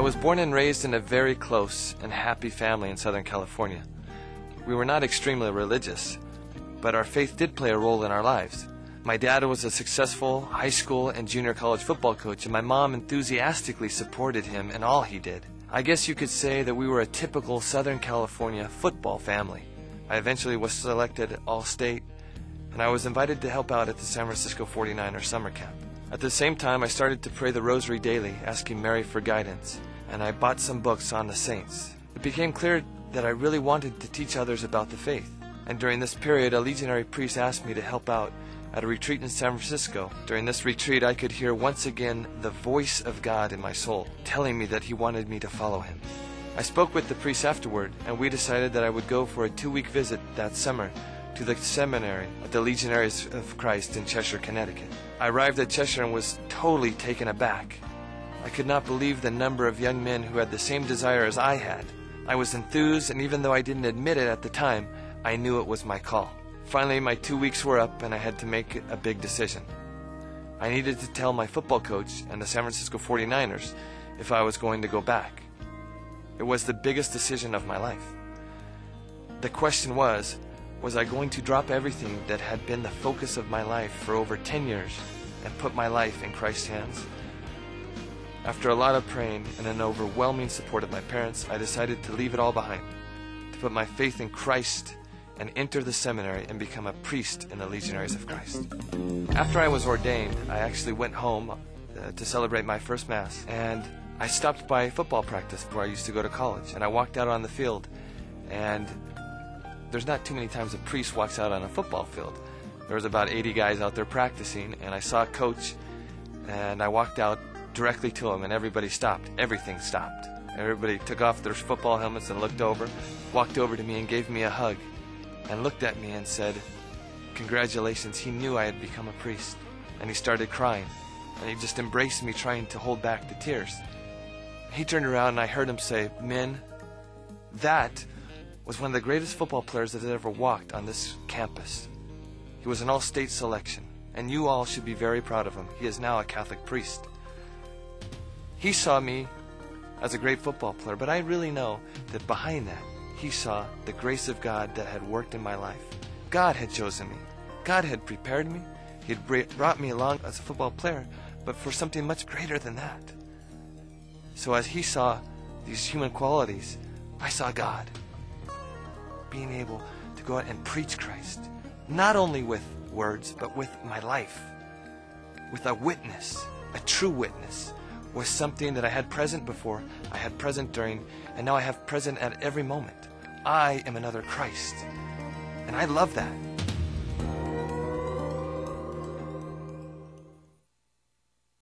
was born and raised in a very close and happy family in Southern California. We were not extremely religious, but our faith did play a role in our lives. My dad was a successful high school and junior college football coach, and my mom enthusiastically supported him in all he did. I guess you could say that we were a typical Southern California football family. I eventually was selected All-State, and I was invited to help out at the San Francisco 49ers summer camp. At the same time, I started to pray the rosary daily, asking Mary for guidance, and I bought some books on the saints. It became clear that I really wanted to teach others about the faith. And during this period, a legionary priest asked me to help out at a retreat in San Francisco. During this retreat, I could hear once again the voice of God in my soul, telling me that he wanted me to follow him. I spoke with the priest afterward, and we decided that I would go for a 2-week visit that summer to the seminary at the Legionaries of Christ in Cheshire, Connecticut. I arrived at Cheshire and was totally taken aback. I could not believe the number of young men who had the same desire as I had. I was enthused, and even though I didn't admit it at the time, I knew it was my call. Finally, my 2 weeks were up, and I had to make a big decision. I needed to tell my football coach and the San Francisco 49ers if I was going to go back. It was the biggest decision of my life. The question was I going to drop everything that had been the focus of my life for over 10 years and put my life in Christ's hands? After a lot of praying and an overwhelming support of my parents, I decided to leave it all behind, to put my faith in Christ and enter the seminary and become a priest in the Legionaries of Christ. After I was ordained, I actually went home to celebrate my first Mass, and I stopped by football practice where I used to go to college, and I walked out on the field, and there's not too many times a priest walks out on a football field. There was about 80 guys out there practicing, and I saw a coach, and I walked out directly to him, and everybody stopped. Everything stopped. Everybody took off their football helmets and looked over, walked over to me and gave me a hug, and looked at me and said, "Congratulations." He knew I had become a priest, and he started crying, and he just embraced me, trying to hold back the tears. He turned around and I heard him say, "Men, that was one of the greatest football players that had ever walked on this campus. He was an all-state selection, and you all should be very proud of him. He is now a Catholic priest." He saw me as a great football player, but I really know that behind that, he saw the grace of God that had worked in my life. God had chosen me. God had prepared me. He had brought me along as a football player, but for something much greater than that. So as he saw these human qualities, I saw God. Being able to go out and preach Christ, not only with words, but with my life, with a witness, a true witness, was something that I had present before, I had present during, and now I have present at every moment. I am another Christ, and I love that.